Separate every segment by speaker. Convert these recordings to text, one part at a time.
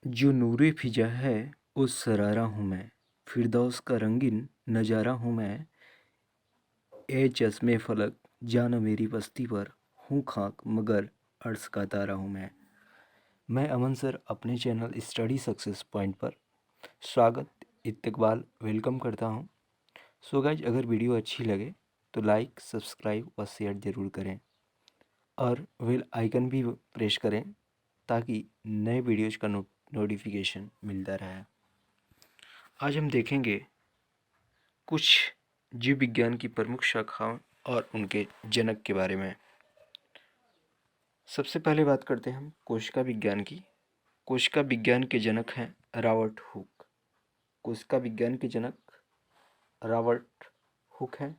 Speaker 1: जो नूरे फिजा है उस सरारा हूँ मैं, फिरदौस का रंगीन नज़ारा हूँ मैं। ए चश्मे फलक जाना मेरी बस्ती पर, हूँ खाक मगर अर्श का तारा हूँ मैं अमन सर अपने चैनल स्टडी सक्सेस पॉइंट पर स्वागत इस्तकबाल वेलकम करता हूँ। सो गाइज, अगर वीडियो अच्छी लगे तो लाइक सब्सक्राइब और शेयर ज़रूर करें और बेल आइकन भी प्रेस करें ताकि नए वीडियोज़ का नोटिफिकेशन मिलता रहे। आज हम देखेंगे कुछ जीव विज्ञान की प्रमुख शाखाओं और उनके जनक के बारे में। सबसे पहले बात करते हैं हम कोशिका विज्ञान की। कोशिका विज्ञान के जनक हैं रॉबर्ट हुक। कोशिका विज्ञान के जनक रॉबर्ट हुक हैं।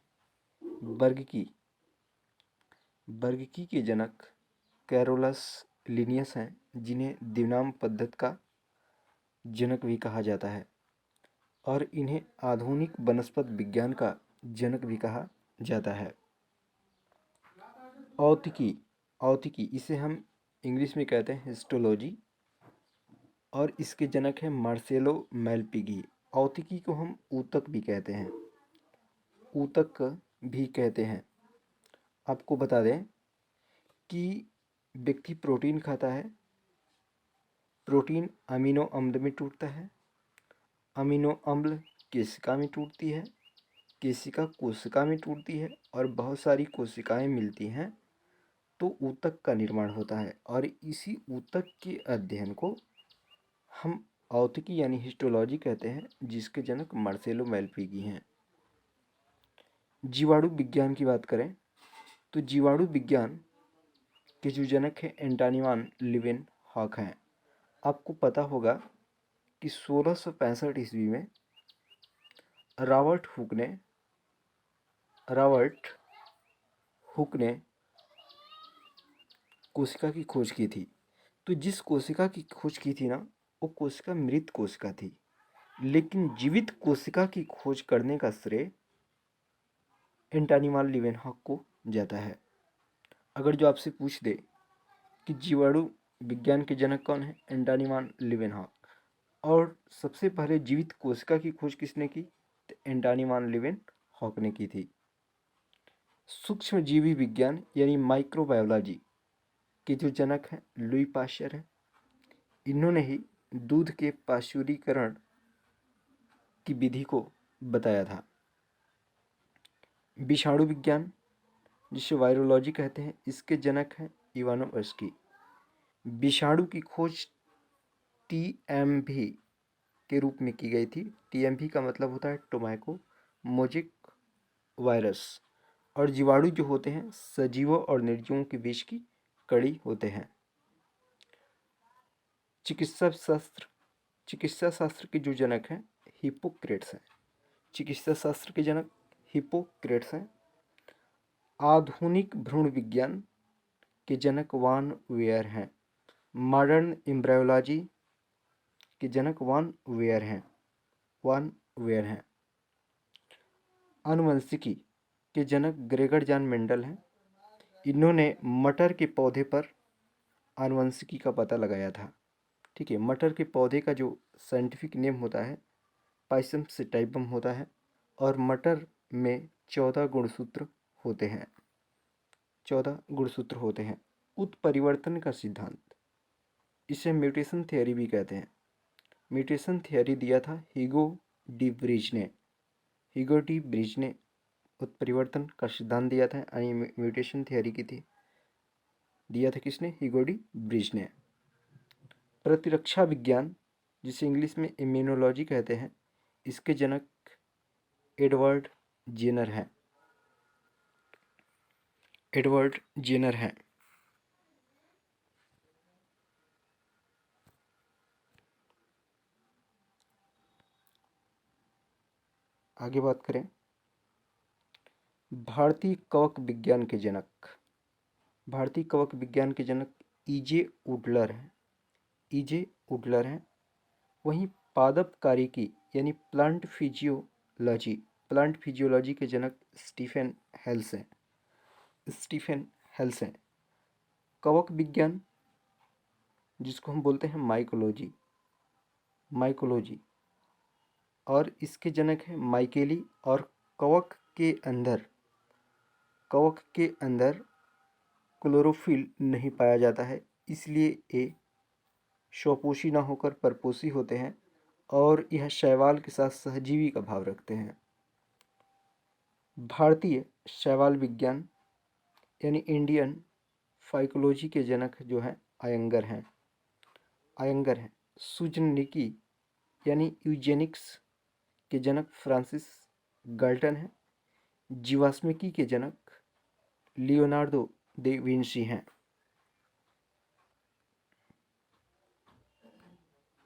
Speaker 1: वर्गिकी के जनक कैरोलस लिनियस हैं, जिन्हें द्विनाम पद्धति का जनक भी कहा जाता है और इन्हें आधुनिक वनस्पति विज्ञान का जनक भी कहा जाता है। औतिकी इसे हम इंग्लिश में कहते हैं हिस्टोलॉजी और इसके जनक हैं मार्सेलो मेलपिगी। औतिकी को हम ऊतक भी कहते हैं, आपको बता दें कि व्यक्ति प्रोटीन खाता है, प्रोटीन अमीनो अम्ल में टूटता है, अमीनो अम्ल केशिका में टूटती है, केशिका कोशिका में टूटती है और बहुत सारी कोशिकाएं मिलती हैं तो ऊतक का निर्माण होता है और इसी ऊतक के अध्ययन को हम औतिकी यानी हिस्टोलॉजी कहते हैं, जिसके जनक मार्सेलो मेलपिगी हैं। जीवाणु विज्ञान की बात करें तो जीवाणु विज्ञान के जो जनक हैं एंटोनी वान लीeuwenhoek हैं। आपको पता होगा कि 1665 ईस्वी में रॉबर्ट हुक ने कोशिका की खोज की थी। तो जिस कोशिका की खोज की थी ना, वो कोशिका मृत कोशिका थी, लेकिन जीवित कोशिका की खोज करने का श्रेय एंटोनी वान लीeuwenhoek को जाता है। अगर जो आपसे पूछ दे कि जीवाणु विज्ञान के जनक कौन है, एंटोनी वान लीeuwenhoek, और सबसे पहले जीवित कोशिका की खोज किसने की, तो एंटोनी वान लीeuwenhoek ने की थी। सूक्ष्म जीवी विज्ञान यानी माइक्रोबायोलॉजी के जो जनक हैं लुई पाश्चर हैं। इन्होंने ही दूध के पाश्चुरीकरण की विधि को बताया था। विषाणु विज्ञान, जिसे वायरोलॉजी कहते हैं, इसके जनक हैं इवानोव्स्की। विषाणु की खोज टीएमवी के रूप में की गई थी। टीएमवी का मतलब होता है टोबैको मोज़ेक वायरस। और जीवाणु जो होते हैं सजीवों और निर्जीवों के बीच की कड़ी होते हैं। चिकित्सा शास्त्र के जो जनक हैं हिप्पोक्रेट्स हैं। चिकित्सा शास्त्र के जनक हिप्पोक्रेट्स हैं। आधुनिक भ्रूण विज्ञान के जनक वान वेयर हैं। मॉडर्न एम्ब्रायोलॉजी के जनक वान वेयर हैं। आनुवंशिकी के जनक ग्रेगर जॉन मेंडल हैं। इन्होंने मटर के पौधे पर आनुवंशिकी का पता लगाया था। ठीक है, मटर के पौधे का जो साइंटिफिक नेम होता है पाइसम सेटाइवम होता है और मटर में 14 गुणसूत्र होते हैं। उत्परिवर्तन का सिद्धांत, इसे म्यूटेशन थियोरी भी कहते हैं। म्यूटेशन थियोरी दिया था हीगो डी ब्रिज ने उत्परिवर्तन का सिद्धांत दिया था, यानी म्यूटेशन थियोरी की थी, दिया था किसने, हीगो डी ब्रिज ने। प्रतिरक्षा विज्ञान, जिसे इंग्लिश में इम्यूनोलॉजी कहते हैं, इसके जनक एडवर्ड जेनर हैं। आगे बात करें भारतीय कवक विज्ञान के जनक ईजे उडलर हैं। वहीं पादपकारिकी यानी प्लांट फिजियोलॉजी के जनक स्टीफन हेल्स हैं। कवक विज्ञान, जिसको हम बोलते हैं माइकोलॉजी, माइकोलॉजी, और इसके जनक हैं माइकेली। और कवक के अंदर क्लोरोफिल नहीं पाया जाता है, इसलिए ये स्वपोषी न होकर परपोषी होते हैं और यह शैवाल के साथ सहजीवी का भाव रखते हैं। भारतीय शैवाल विज्ञान यानी इंडियन फाइकोलॉजी के जनक जो हैं आयंगर हैं। सूजनिकी यानी यूजेनिक्स के जनक फ्रांसिस गाल्टन हैं। जीवाश्मिकी के जनक लियोनार्डो दे विंची हैं।